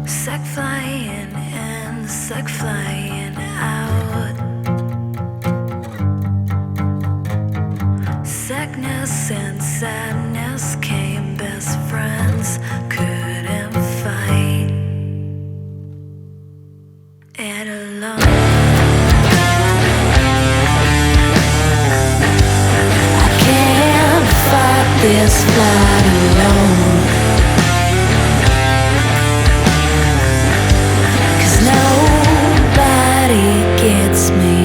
Sack flying in, sack flying out. Sickness and sadness came, best friends couldn't fight. And alone I can't fight this fight alone. Nobody gets me